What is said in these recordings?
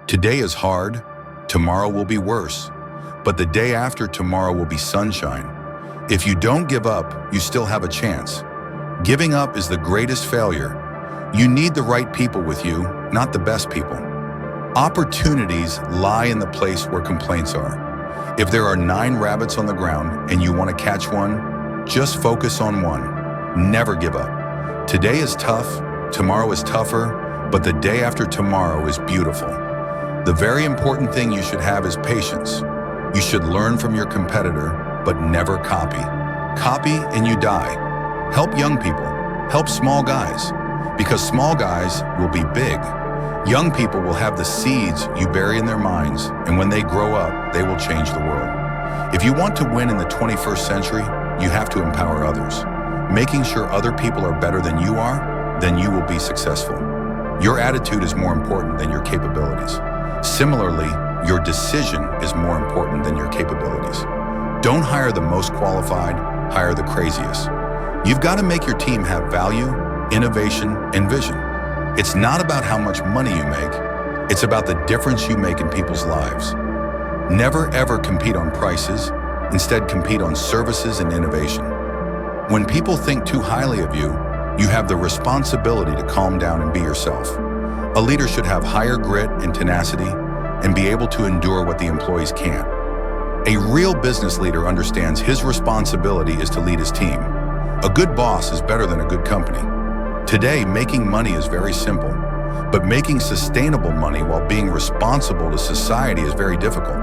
Today is hard, tomorrow will be worse, but the day after tomorrow will be sunshine. If you don't give up, you still have a chance. Giving up is the greatest failure. You need the right people with you, not the best people. Opportunities lie in the place where complaints are. If there are 9 rabbits on the ground and you want to catch one, just focus on one. Never give up. Today is tough, tomorrow is tougher, but the day after tomorrow is beautiful. The very important thing you should have is patience. You should learn from your competitor, but never copy. Copy and you die. Help young people. Help small guys. Because small guys will be big. Young people will have the seeds you bury in their minds, and when they grow up, they will change the world. If you want to win in the 21st century, you have to empower others. Making sure other people are better than you are, then you will be successful. Your attitude is more important than your capabilities. Similarly, your decision is more important than your capabilities. Don't hire the most qualified, hire the craziest. You've got to make your team have value, innovation, and vision. It's not about how much money you make, it's about the difference you make in people's lives. Never ever compete on prices, instead compete on services and innovation. When people think too highly of you, you have the responsibility to calm down and be yourself. A leader should have higher grit and tenacity and be able to endure what the employees can't. A real business leader understands his responsibility is to lead his team. A good boss is better than a good company. Today, making money is very simple, but making sustainable money while being responsible to society is very difficult.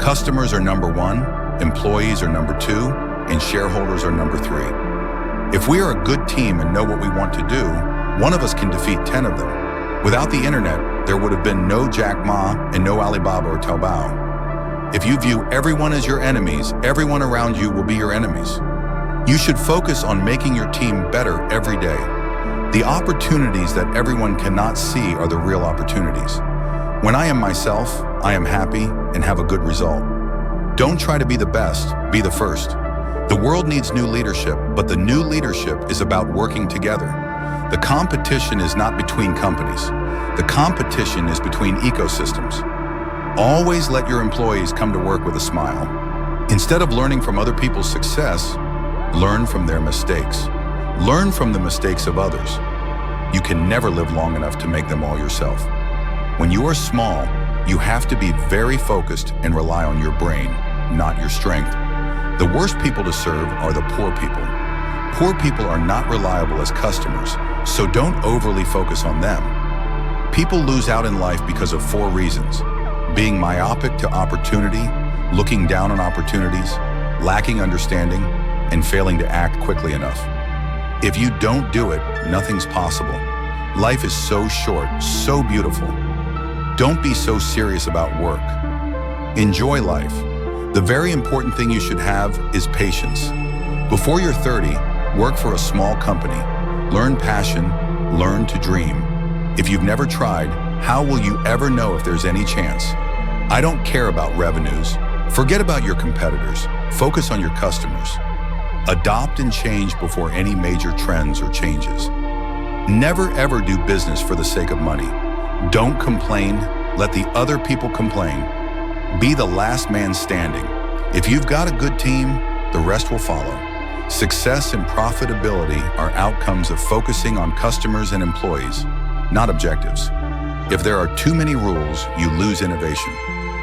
Customers are number 1, employees are number 2, and shareholders are number 3. If we are a good team and know what we want to do, one of us can defeat 10 of them. Without the internet, there would have been no Jack Ma and no Alibaba or Taobao. If you view everyone as your enemies, everyone around you will be your enemies. You should focus on making your team better every day. The opportunities that everyone cannot see are the real opportunities. When I am myself, I am happy and have a good result. Don't try to be the best, be the first. The world needs new leadership, but the new leadership is about working together. The competition is not between companies. The competition is between ecosystems. Always let your employees come to work with a smile. Instead of learning from other people's success, learn from their mistakes. Learn from the mistakes of others. You can never live long enough to make them all yourself. When you are small, you have to be very focused and rely on your brain, not your strength. The worst people to serve are the poor people. Poor people are not reliable as customers, so don't overly focus on them. People lose out in life because of 4 reasons: being myopic to opportunity, looking down on opportunities, lacking understanding, and failing to act quickly enough. If you don't do it, nothing's possible. Life is so short, so beautiful. Don't be so serious about work. Enjoy life. The very important thing you should have is patience. Before you're 30, work for a small company. Learn passion, learn to dream. If you've never tried, how will you ever know if there's any chance? I don't care about revenues. Forget about your competitors. Focus on your customers. Adopt and change before any major trends or changes. Never ever do business for the sake of money. Don't complain, let the other people complain. Be the last man standing. If you've got a good team, the rest will follow. Success and profitability are outcomes of focusing on customers and employees, not objectives. If there are too many rules, you lose innovation.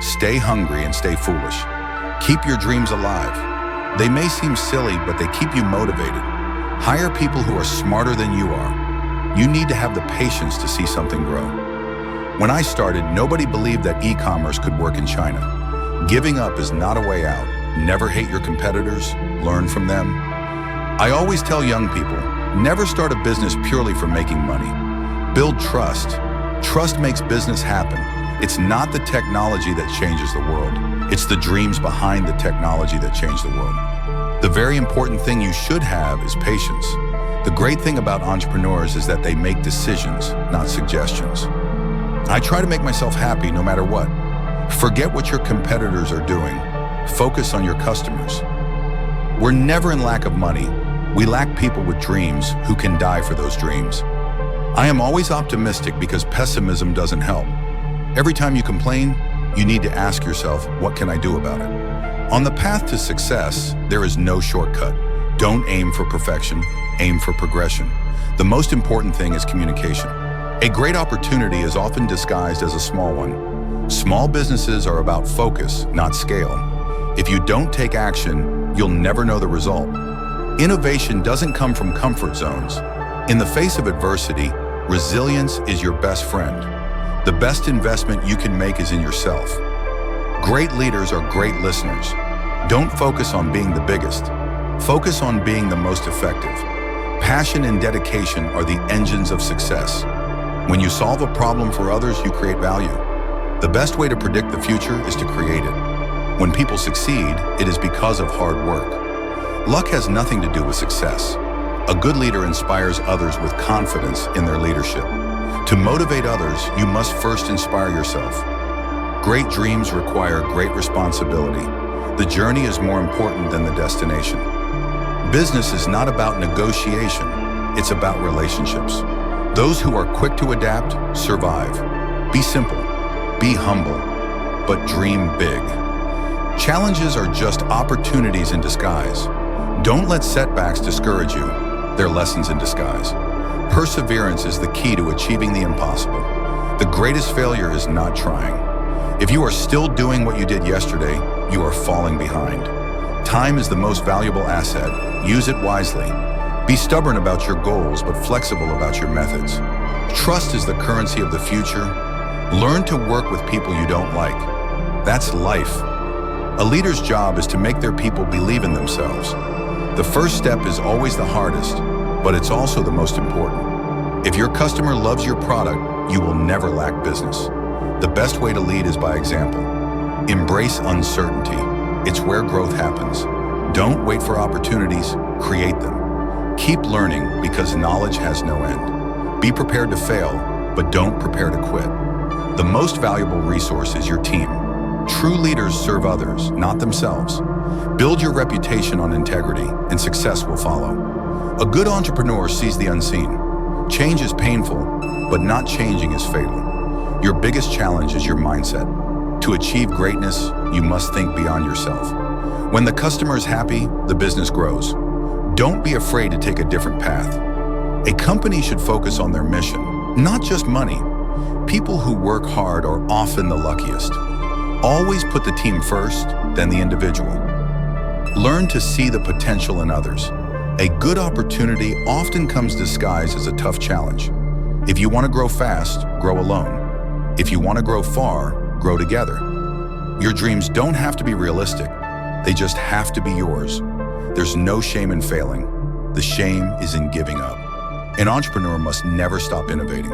Stay hungry and stay foolish. Keep your dreams alive. They may seem silly, but they keep you motivated. Hire people who are smarter than you are. You need to have the patience to see something grow. When I started, nobody believed that e-commerce could work in China. Giving up is not a way out. Never hate your competitors, learn from them. I always tell young people, never start a business purely for making money. Build trust. Trust makes business happen. It's not the technology that changes the world. It's the dreams behind the technology that change the world. The very important thing you should have is patience. The great thing about entrepreneurs is that they make decisions, not suggestions. I try to make myself happy no matter what. Forget what your competitors are doing. Focus on your customers. We're never in lack of money. We lack people with dreams who can die for those dreams. I am always optimistic because pessimism doesn't help. Every time you complain, you need to ask yourself, what can I do about it? On the path to success, there is no shortcut. Don't aim for perfection, aim for progression. The most important thing is communication. A great opportunity is often disguised as a small one. Small businesses are about focus, not scale. If you don't take action, you'll never know the result. Innovation doesn't come from comfort zones. In the face of adversity, resilience is your best friend. The best investment you can make is in yourself. Great leaders are great listeners. Don't focus on being the biggest. Focus on being the most effective. Passion and dedication are the engines of success. When you solve a problem for others, you create value. The best way to predict the future is to create it. When people succeed, it is because of hard work. Luck has nothing to do with success. A good leader inspires others with confidence in their leadership. To motivate others, you must first inspire yourself. Great dreams require great responsibility. The journey is more important than the destination. Business is not about negotiation, it's about relationships. Those who are quick to adapt, survive. Be simple, be humble, but dream big. Challenges are just opportunities in disguise. Don't let setbacks discourage you. They're lessons in disguise. Perseverance is the key to achieving the impossible. The greatest failure is not trying. If you are still doing what you did yesterday, you are falling behind. Time is the most valuable asset. Use it wisely. Be stubborn about your goals, but flexible about your methods. Trust is the currency of the future. Learn to work with people you don't like. That's life. A leader's job is to make their people believe in themselves. The first step is always the hardest, but it's also the most important. If your customer loves your product, you will never lack business. The best way to lead is by example. Embrace uncertainty. It's where growth happens. Don't wait for opportunities, create them. Keep learning because knowledge has no end. Be prepared to fail, but don't prepare to quit. The most valuable resource is your team. True leaders serve others, not themselves. Build your reputation on integrity, and success will follow. A good entrepreneur sees the unseen. Change is painful, but not changing is fatal. Your biggest challenge is your mindset. To achieve greatness, you must think beyond yourself. When the customer is happy, the business grows. Don't be afraid to take a different path. A company should focus on their mission, not just money. People who work hard are often the luckiest. Always put the team first, then the individual. Learn to see the potential in others. A good opportunity often comes disguised as a tough challenge. If you want to grow fast, grow alone. If you want to grow far, grow together. Your dreams don't have to be realistic. They just have to be yours. There's no shame in failing. The shame is in giving up. An entrepreneur must never stop innovating.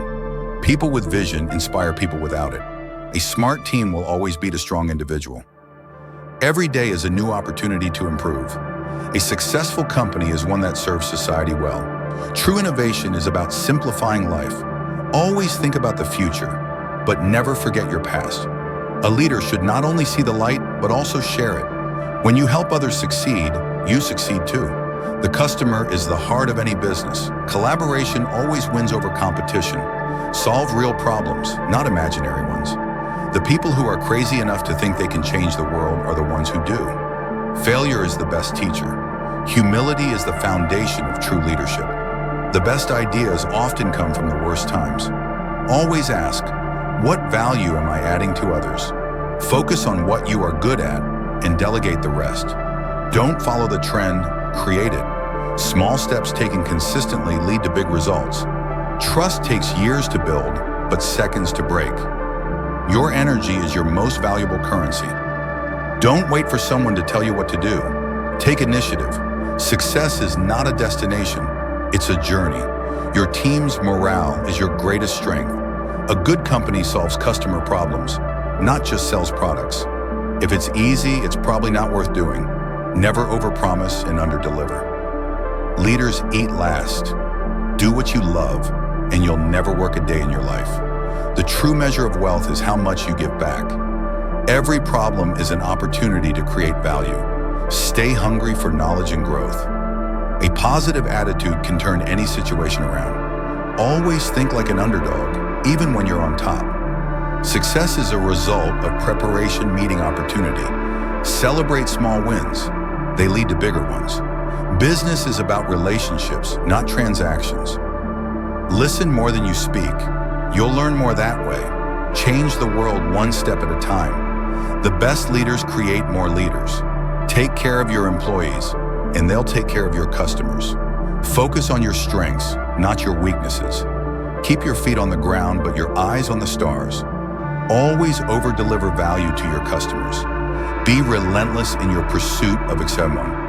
People with vision inspire people without it. A smart team will always beat a strong individual. Every day is a new opportunity to improve. A successful company is one that serves society well. True innovation is about simplifying life. Always think about the future, but never forget your past. A leader should not only see the light, but also share it. When you help others succeed, you succeed too. The customer is the heart of any business. Collaboration always wins over competition. Solve real problems, not imaginary ones. The people who are crazy enough to think they can change the world are the ones who do. Failure is the best teacher. Humility is the foundation of true leadership. The best ideas often come from the worst times. Always ask, what value am I adding to others? Focus on what you are good at and delegate the rest. Don't follow the trend, create it. Small steps taken consistently lead to big results. Trust takes years to build, but seconds to break. Your energy is your most valuable currency. Don't wait for someone to tell you what to do. Take initiative. Success is not a destination, it's a journey. Your team's morale is your greatest strength. A good company solves customer problems, not just sells products. If it's easy, it's probably not worth doing. Never overpromise and underdeliver. Leaders eat last. Do what you love, and you'll never work a day in your life. The true measure of wealth is how much you give back. Every problem is an opportunity to create value. Stay hungry for knowledge and growth. A positive attitude can turn any situation around. Always think like an underdog, even when you're on top. Success is a result of preparation meeting opportunity. Celebrate small wins. They lead to bigger ones. Business is about relationships, not transactions. Listen more than you speak. You'll learn more that way. Change the world one step at a time. The best leaders create more leaders. Take care of your employees, and they'll take care of your customers. Focus on your strengths, not your weaknesses. Keep your feet on the ground, but your eyes on the stars. Always over-deliver value to your customers. Be relentless in your pursuit of excellence.